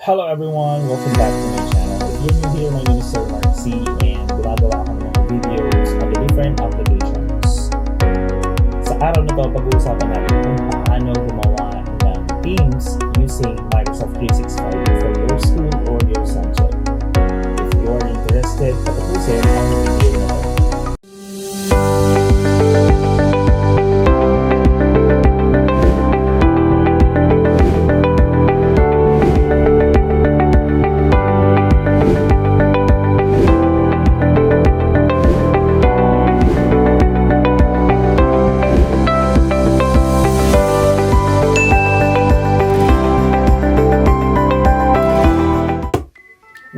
Hello everyone! Welcome back to my channel. If you're new here, my name is Sir Mark C. and gumagawa ako ng mga videos on the different applications. Sa araw na to, pag-uusapan natin kung paano gumawa ng Teams using Microsoft 365 for your school or your subject. If you are interested, patapusin ang video na to.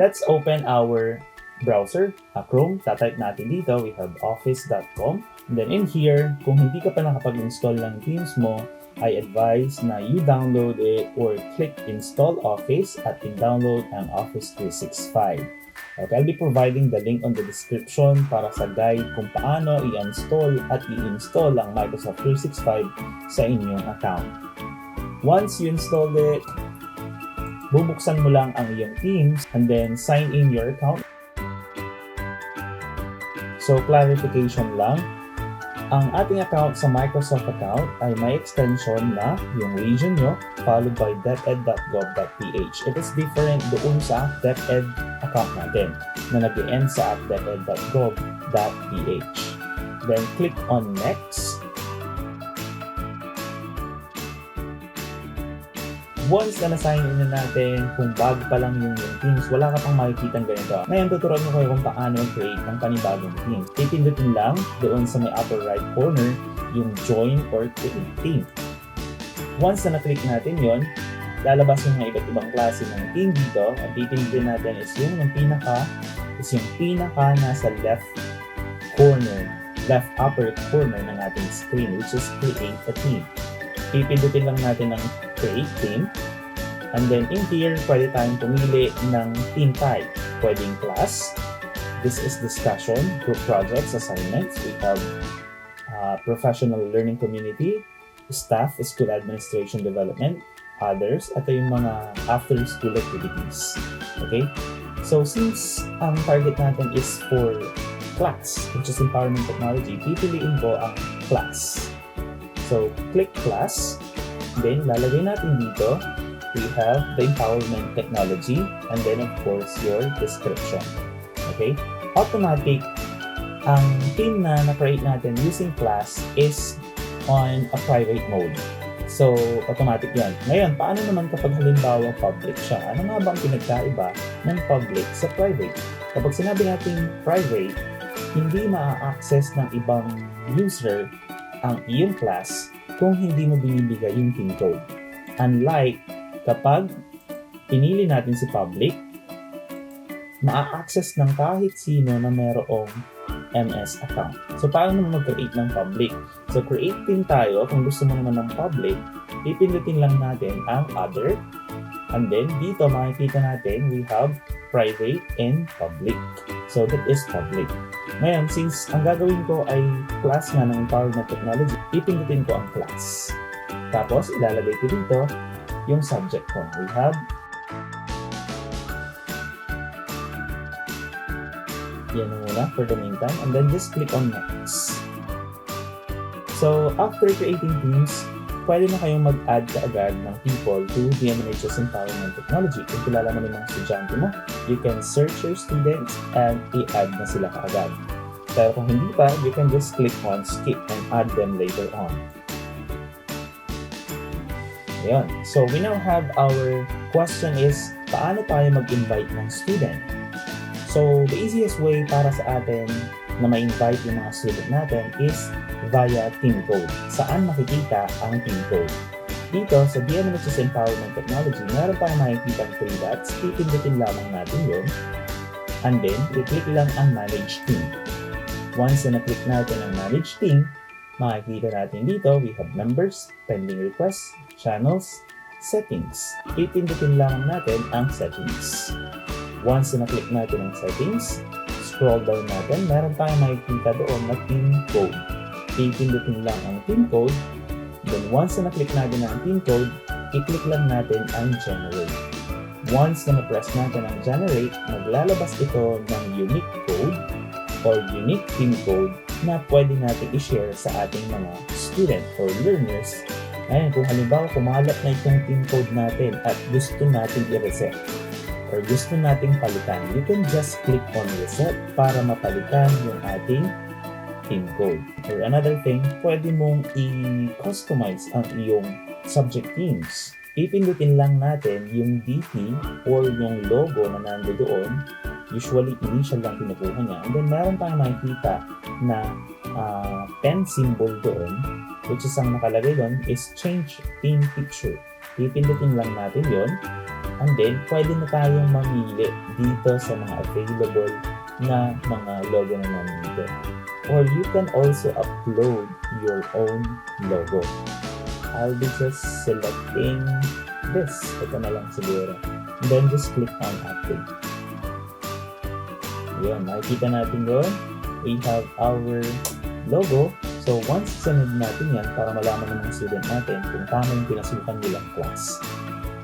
Let's open our browser, Chrome. Tatype natin dito, we have office.com. And then in here, kung hindi ka pa nakapag-install ng Teams mo, I advise na you download it or click Install Office at i-download ang Office 365. Okay, I'll be providing the link on the description para sa guide kung paano i-install at i-install ang Microsoft 365 sa inyong account. Once you install it, bubuksan mo lang ang iyong Teams and then sign in your account. So, clarification lang, ang ating account sa Microsoft account ay may extension na yung region nyo followed by deped.gov.ph. It is different doon sa DepEd account natin na nag-end sa deped.gov.ph. Then, click on Next. Once na na-sign in na natin, kung bago pa lang yung Teams, wala ka pang makikitang ganito. Ngayon, tuturuan ko kayo kung paano create ng panibagong Teams. Pipindutin lang doon sa may upper right corner yung Join or Create Team. Once na na-click natin yon, lalabas yung mga iba't ibang klase ng team dito. Ang pipindutin natin is yung pinaka nasa left upper corner ng ating screen, which is Create a Team. Pipindutin lang natin ng Create Team. And then in here, pwede tayong pumili ng team type. Pwedeng class. This is discussion, group projects, assignments. We have professional learning community, staff, school administration development, others. Ito yung mga after-school activities. Okay? So since ang target natin is for class, which is empowerment technology, pipiliin ko ang class. So, click class, then lalagay natin dito, we have the empowerment technology, and then of course, your description. Okay? Automatic, ang team na na-create natin using class is on a private mode. So, automatic yan. Ngayon, paano naman kapag halimbawa public siya? Ano nga ba ang pinagkaiba ng public sa private? Kapag sinabi natin private, hindi ma-access ng ibang user ang iyong class kung hindi mo binibigay yung team code. Unlike kapag pinili natin si public, ma-access ng kahit sino na mayroong MS account. So, paano naman mag-create ng public? So, create team tayo. Kung gusto mo naman ng public, pipindutin lang natin ang other. And then, dito makikita natin, we have private and public. So, that is public. Ngayon, since ang gagawin ko ay class nga ng empowerment technology, ipindutin ko ang class. Tapos, ilalagay ko dito yung subject ko. We have yan muna for the meantime. And then, just click on next. So, after creating teams, pwede na kayong mag-add kaagad ng people to the NHS Empowerment Technology. Kung kilala mo ng mga estudyante mo, you can search your students and i-add na sila kaagad. Pero kung hindi pa, you can just click on skip and add them later on. Ayan. So, we now have our question is, paano tayo mag-invite ng student? So, the easiest way para sa atin na ma-invite yung mga student natin is via teamcode. Saan makikita ang teamcode? Dito sa NHS Empowerment Technology, meron tayong makikita ang 3 dots. Pipindutin lamang natin yun. And then, i-click lang ang Manage Team. Once na na-click natin ang Manage Team, makikita natin dito, we have members, pending requests, channels, settings. Pipindutin lamang natin ang settings. Once na na-click natin ang settings, scroll down natin, meron tayong makikita doon na team code. Pipindutin lang ang team code. Then once na na-click natin ang team code, i-click lang natin ang generate. Once na na-press natin ang generate, maglalabas ito ng unique code or unique team code na pwede natin i-share sa ating mga student or learners. Ngayon, kung halimbawa kumalat na itong team code natin at gusto natin i-reset or gusto nating palitan, you can just click on reset para mapalitan yung ating team code. Or another thing, pwede mong i-customize ang iyong subject teams. Pipindutin lang natin yung DT or yung logo na nandoon. Usually, initial lang pinukuha niya. And then, meron tayong makikita na pen symbol doon, which is ang nakalagay doon is change theme picture. Pipindutin lang natin yon. And then, pwede na tayong mamili dito sa mga available na mga logo na nandito. Or you can also upload your own logo. I'll be just selecting this. Ito na lang siguro. And then just click on update. Ayan, makikita natin doon. We have our logo. So once sunod natin yan para malaman ng mga student natin kung tama yung pinasukan nilang class.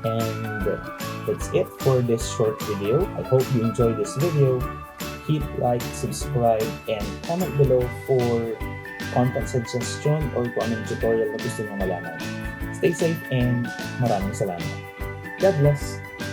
And that's it for this short video. I hope you enjoyed this video. Hit like, subscribe, and comment below for content suggestion or kung anong tutorial na gusto nyo malaman. Stay safe and maraming salamat. God bless!